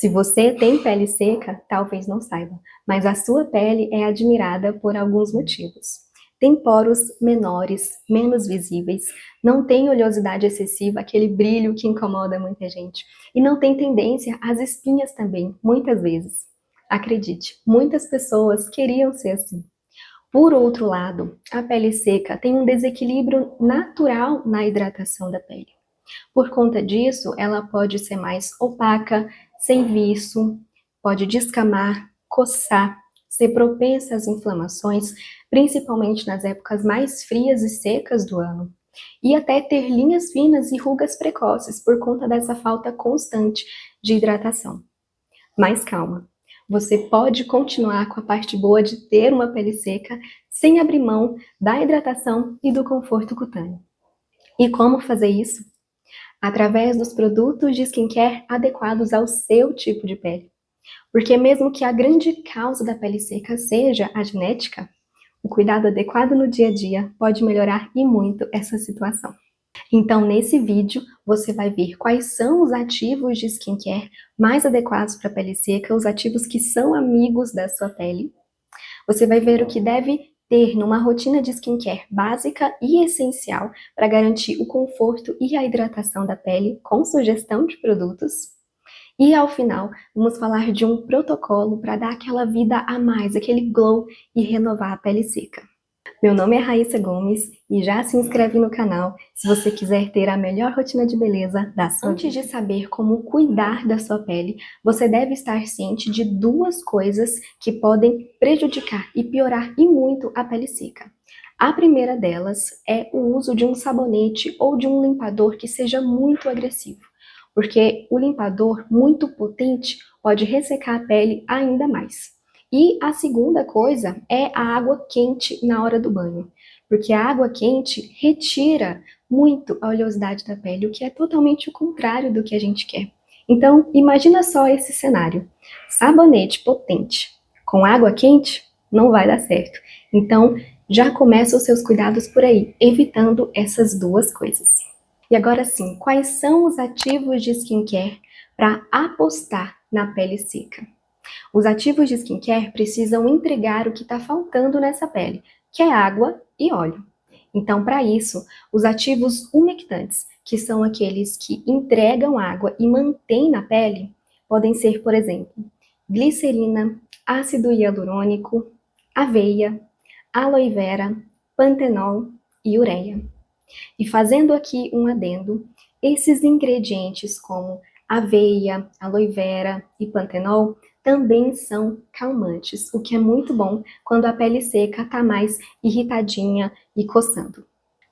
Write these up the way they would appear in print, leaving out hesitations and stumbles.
Se você tem pele seca, talvez não saiba, mas a sua pele é admirada por alguns motivos. Tem poros menores, menos visíveis, não tem oleosidade excessiva, aquele brilho que incomoda muita gente, e não tem tendência às espinhas também, muitas vezes. Acredite, muitas pessoas queriam ser assim. Por outro lado, a pele seca tem um desequilíbrio natural na hidratação da pele. Por conta disso, ela pode ser mais opaca, sem viço, pode descamar, coçar, ser propensa às inflamações, principalmente nas épocas mais frias e secas do ano, e até ter linhas finas e rugas precoces por conta dessa falta constante de hidratação. Mas calma, você pode continuar com a parte boa de ter uma pele seca sem abrir mão da hidratação e do conforto cutâneo. E como fazer isso? Através dos produtos de skincare adequados ao seu tipo de pele. Porque mesmo que a grande causa da pele seca seja a genética, o cuidado adequado no dia a dia pode melhorar e muito essa situação. Então, nesse vídeo, você vai ver quais são os ativos de skincare mais adequados para a pele seca, os ativos que são amigos da sua pele. Você vai ver o que deve ter numa rotina de skincare básica e essencial para garantir o conforto e a hidratação da pele com sugestão de produtos. E ao final, vamos falar de um protocolo para dar aquela vida a mais, aquele glow e renovar a pele seca. Meu nome é Raíssa Gomes e já se inscreve no canal se você quiser ter a melhor rotina de beleza da sua vida. Antes de saber como cuidar da sua pele, você deve estar ciente de duas coisas que podem prejudicar e piorar e muito a pele seca. A primeira delas é o uso de um sabonete ou de um limpador que seja muito agressivo, porque o limpador muito potente pode ressecar a pele ainda mais. E a segunda coisa é a água quente na hora do banho, porque a água quente retira muito a oleosidade da pele, o que é totalmente o contrário do que a gente quer. Então, imagina só esse cenário: sabonete potente com água quente não vai dar certo. Então, já começa os seus cuidados por aí, evitando essas duas coisas. E agora sim, quais são os ativos de skincare para apostar na pele seca? Os ativos de skincare precisam entregar o que está faltando nessa pele, que é água e óleo. Então, para isso, os ativos umectantes, que são aqueles que entregam água e mantêm na pele, podem ser, por exemplo, glicerina, ácido hialurônico, aveia, aloe vera, pantenol e ureia. E fazendo aqui um adendo, esses ingredientes como aveia, aloe vera e pantenol também são calmantes, o que é muito bom quando a pele seca está mais irritadinha e coçando.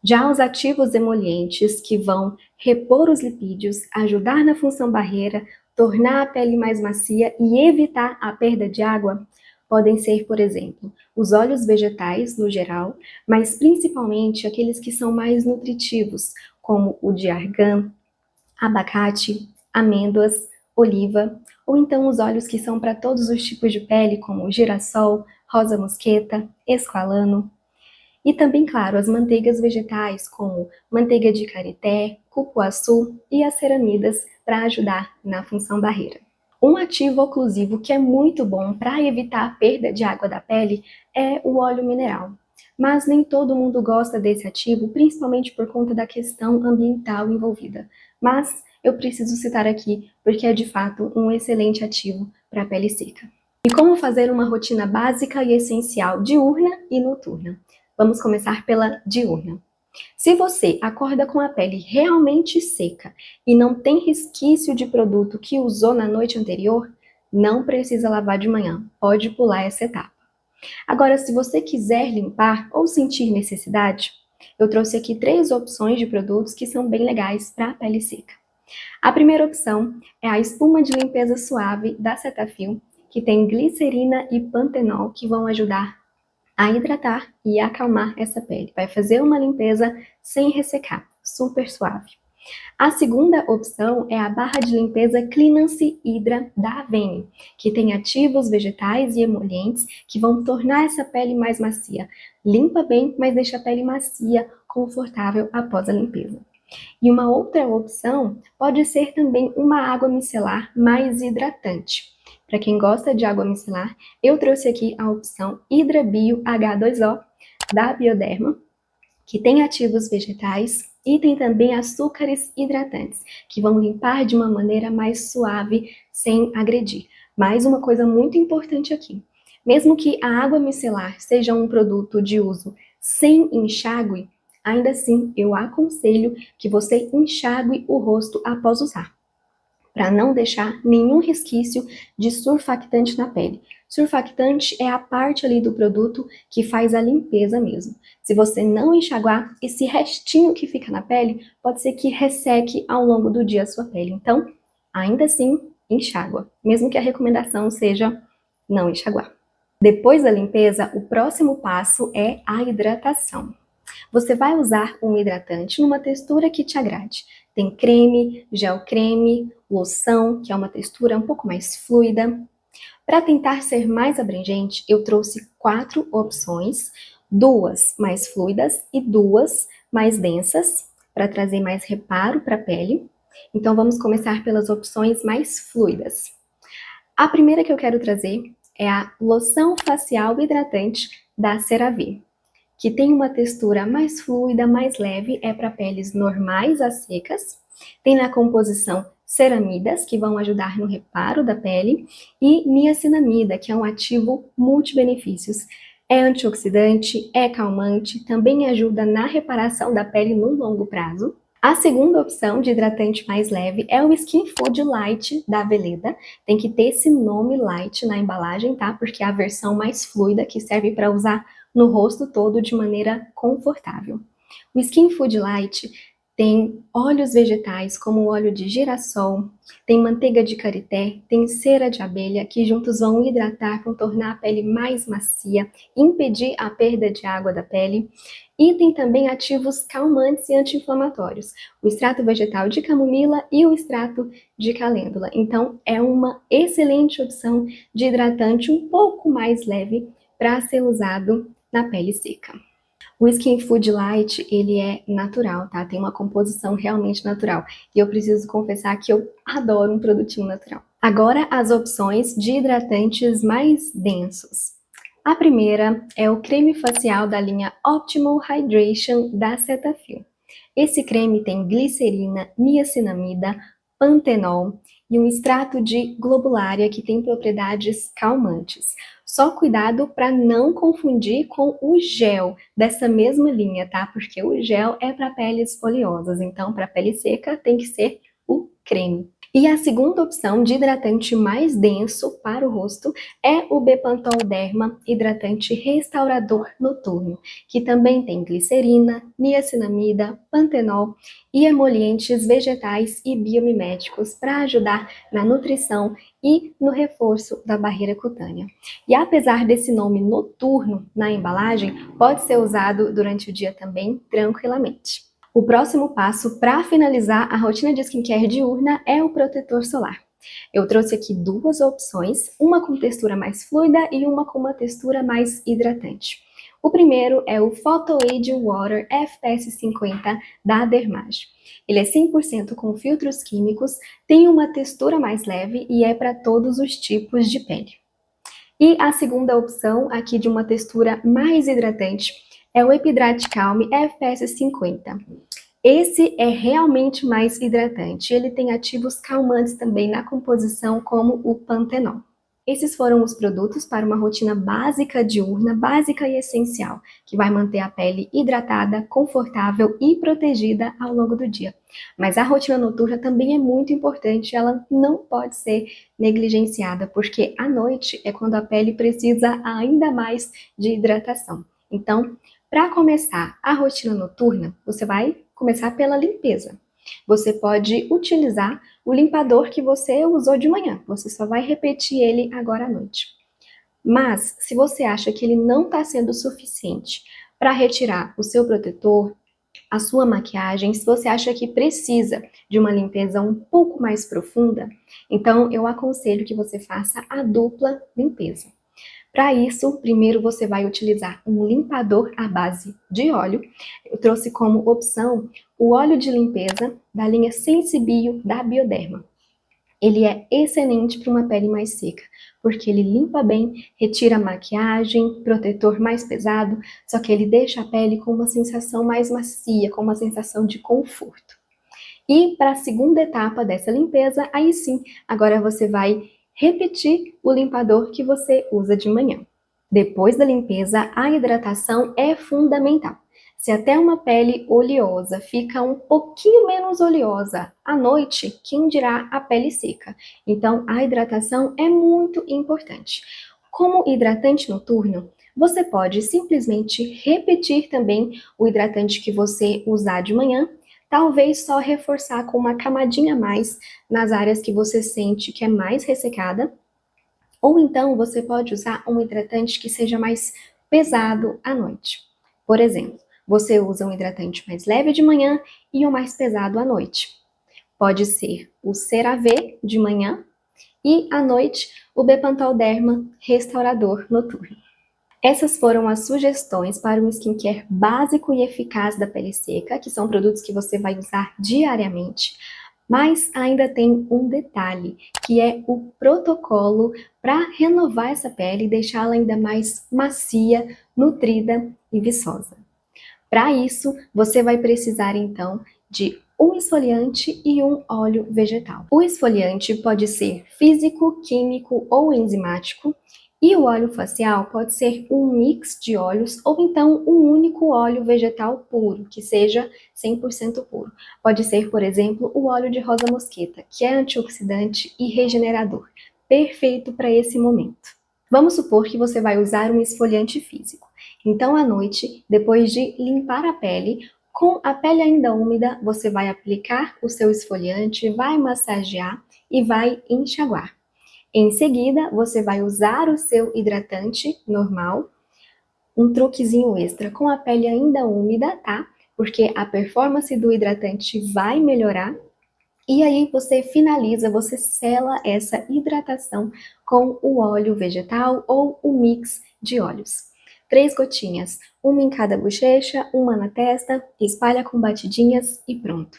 Já os ativos emolientes, que vão repor os lipídios, ajudar na função barreira, tornar a pele mais macia e evitar a perda de água, podem ser, por exemplo, os óleos vegetais no geral, mas principalmente aqueles que são mais nutritivos, como o de argan, abacate, amêndoas, oliva, ou então os óleos que são para todos os tipos de pele, como girassol, rosa mosqueta, esqualano. E também, claro, as manteigas vegetais, como manteiga de karité, cupuaçu e as ceramidas, para ajudar na função barreira. Um ativo oclusivo que é muito bom para evitar a perda de água da pele é o óleo mineral. Mas nem todo mundo gosta desse ativo, principalmente por conta da questão ambiental envolvida. Mas eu preciso citar aqui porque é de fato um excelente ativo para a pele seca. E como fazer uma rotina básica e essencial diurna e noturna? Vamos começar pela diurna. Se você acorda com a pele realmente seca e não tem resquício de produto que usou na noite anterior, não precisa lavar de manhã, pode pular essa etapa. Agora, se você quiser limpar ou sentir necessidade, eu trouxe aqui 3 opções de produtos que são bem legais para a pele seca. A primeira opção é a espuma de limpeza suave da Cetaphil, que tem glicerina e pantenol que vão ajudar a hidratar e acalmar essa pele. Vai fazer uma limpeza sem ressecar, super suave. A segunda opção é a barra de limpeza Cleanance Hydra da Avene, que tem ativos vegetais e emolientes que vão tornar essa pele mais macia. Limpa bem, mas deixa a pele macia, confortável após a limpeza. E uma outra opção pode ser também uma água micelar mais hidratante. Para quem gosta de água micelar, eu trouxe aqui a opção HidraBio H2O da Bioderma, que tem ativos vegetais e tem também açúcares hidratantes, que vão limpar de uma maneira mais suave, sem agredir. Mais uma coisa muito importante aqui. Mesmo que a água micelar seja um produto de uso sem enxágue, ainda assim eu aconselho que você enxague o rosto após usar, para não deixar nenhum resquício de surfactante na pele. Surfactante é a parte ali do produto que faz a limpeza mesmo. Se você não enxaguar, esse restinho que fica na pele pode ser que resseque ao longo do dia a sua pele. Então, ainda assim, enxágua, mesmo que a recomendação seja não enxaguar. Depois da limpeza, o próximo passo é a hidratação. Você vai usar um hidratante numa textura que te agrade. Tem creme, gel creme, loção, que é uma textura um pouco mais fluida. Para tentar ser mais abrangente, eu trouxe 4 opções, 2 mais fluidas e 2 mais densas, para trazer mais reparo para a pele. Então vamos começar pelas opções mais fluidas. A primeira que eu quero trazer é a loção facial hidratante da CeraVe, que tem uma textura mais fluida, mais leve, é para peles normais a secas. Tem na composição ceramidas, que vão ajudar no reparo da pele, e niacinamida, que é um ativo multibenefícios. É antioxidante, é calmante, também ajuda na reparação da pele no longo prazo. A segunda opção de hidratante mais leve é o Skin Food Light da Veleda. Tem que ter esse nome light na embalagem, tá? Porque é a versão mais fluida que serve para usar no rosto todo de maneira confortável. O Skin Food Light tem óleos vegetais, como o óleo de girassol, tem manteiga de karité, tem cera de abelha, que juntos vão hidratar, vão tornar a pele mais macia, impedir a perda de água da pele. E tem também ativos calmantes e anti-inflamatórios, o extrato vegetal de camomila e o extrato de calêndula. Então, é uma excelente opção de hidratante um pouco mais leve para ser usado na pele seca. O Skin Food Light, ele é natural, tá? Tem uma composição realmente natural. E eu preciso confessar que eu adoro um produtinho natural. Agora, as opções de hidratantes mais densos. A primeira é o creme facial da linha Optimal Hydration da Cetaphil. Esse creme tem glicerina, niacinamida, pantenol e um extrato de globularia que tem propriedades calmantes. Só cuidado para não confundir com o gel dessa mesma linha, tá? Porque o gel é para peles oleosas, então para pele seca tem que ser o creme. E a segunda opção de hidratante mais denso para o rosto é o Bepantol Derma Hidratante Restaurador Noturno, que também tem glicerina, niacinamida, pantenol e emolientes vegetais e biomiméticos para ajudar na nutrição e no reforço da barreira cutânea. E apesar desse nome noturno na embalagem, pode ser usado durante o dia também tranquilamente. O próximo passo para finalizar a rotina de skincare diurna é o protetor solar. Eu trouxe aqui 2 opções, uma com textura mais fluida e uma com uma textura mais hidratante. O primeiro é o Photo Aid Water FPS 50 da Dermage. Ele é 100% com filtros químicos, tem uma textura mais leve e é para todos os tipos de pele. E a segunda opção, aqui de uma textura mais hidratante, é o Epidrate Calm FPS 50. Esse é realmente mais hidratante. Ele tem ativos calmantes também na composição, como o pantenol. Esses foram os produtos para uma rotina básica diurna, básica e essencial, que vai manter a pele hidratada, confortável e protegida ao longo do dia. Mas a rotina noturna também é muito importante, ela não pode ser negligenciada, porque à noite é quando a pele precisa ainda mais de hidratação. Então, para começar a rotina noturna, você vai começar pela limpeza. Você pode utilizar o limpador que você usou de manhã, você só vai repetir ele agora à noite. Mas, se você acha que ele não está sendo suficiente para retirar o seu protetor, a sua maquiagem, se você acha que precisa de uma limpeza um pouco mais profunda, então eu aconselho que você faça a dupla limpeza. Para isso, primeiro você vai utilizar um limpador à base de óleo. Eu trouxe como opção o óleo de limpeza da linha Sensibio da Bioderma. Ele é excelente para uma pele mais seca, porque ele limpa bem, retira maquiagem, protetor mais pesado, só que ele deixa a pele com uma sensação mais macia, com uma sensação de conforto. E para a segunda etapa dessa limpeza, aí sim, agora você vai repetir o limpador que você usa de manhã. Depois da limpeza, a hidratação é fundamental. Se até uma pele oleosa fica um pouquinho menos oleosa à noite, quem dirá a pele seca? Então, a hidratação é muito importante. Como hidratante noturno, você pode simplesmente repetir também o hidratante que você usar de manhã, talvez só reforçar com uma camadinha a mais nas áreas que você sente que é mais ressecada, ou então você pode usar um hidratante que seja mais pesado à noite. Por exemplo, você usa um hidratante mais leve de manhã e o mais pesado à noite. Pode ser o CeraVe de manhã e à noite o Bepantol Derma Restaurador Noturno. Essas foram as sugestões para um skincare básico e eficaz da pele seca, que são produtos que você vai usar diariamente. Mas ainda tem um detalhe, que é o protocolo para renovar essa pele e deixá-la ainda mais macia, nutrida e viçosa. Para isso, você vai precisar então de um esfoliante e um óleo vegetal. O esfoliante pode ser físico, químico ou enzimático, e o óleo facial pode ser um mix de óleos ou então um único óleo vegetal puro, que seja 100% puro. Pode ser, por exemplo, o óleo de rosa mosqueta, que é antioxidante e regenerador, perfeito para esse momento. Vamos supor que você vai usar um esfoliante físico. Então, à noite, depois de limpar a pele, com a pele ainda úmida, você vai aplicar o seu esfoliante, vai massagear e vai enxaguar. Em seguida, você vai usar o seu hidratante normal, um truquezinho extra com a pele ainda úmida, tá? Porque a performance do hidratante vai melhorar. E aí você finaliza, você sela essa hidratação com o óleo vegetal ou o mix de óleos. 3 gotinhas, uma em cada bochecha, uma na testa, espalha com batidinhas e pronto.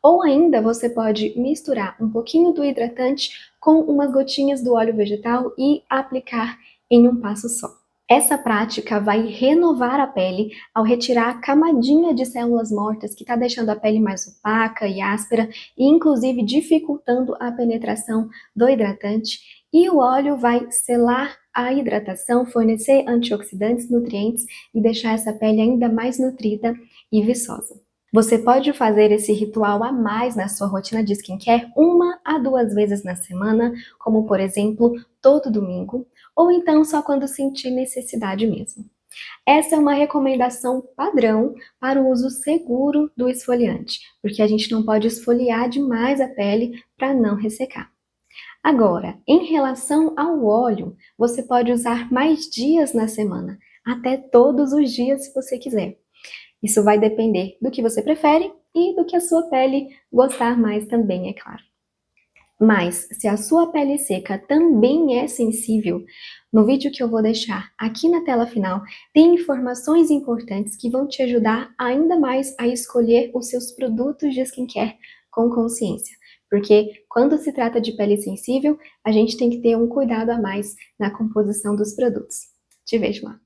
Ou ainda você pode misturar um pouquinho do hidratante com umas gotinhas do óleo vegetal e aplicar em um passo só. Essa prática vai renovar a pele ao retirar a camadinha de células mortas que está deixando a pele mais opaca e áspera e inclusive dificultando a penetração do hidratante. E o óleo vai selar a hidratação, fornecer antioxidantes, nutrientes e deixar essa pele ainda mais nutrida e viçosa. Você pode fazer esse ritual a mais na sua rotina de skincare 1 a 2 vezes na semana, como por exemplo, todo domingo, ou então só quando sentir necessidade mesmo. Essa é uma recomendação padrão para o uso seguro do esfoliante, porque a gente não pode esfoliar demais a pele para não ressecar. Agora, em relação ao óleo, você pode usar mais dias na semana, até todos os dias se você quiser. Isso vai depender do que você prefere e do que a sua pele gostar mais também, é claro. Mas, se a sua pele seca também é sensível, no vídeo que eu vou deixar aqui na tela final, tem informações importantes que vão te ajudar ainda mais a escolher os seus produtos de skincare com consciência. Porque quando se trata de pele sensível, a gente tem que ter um cuidado a mais na composição dos produtos. Te vejo lá!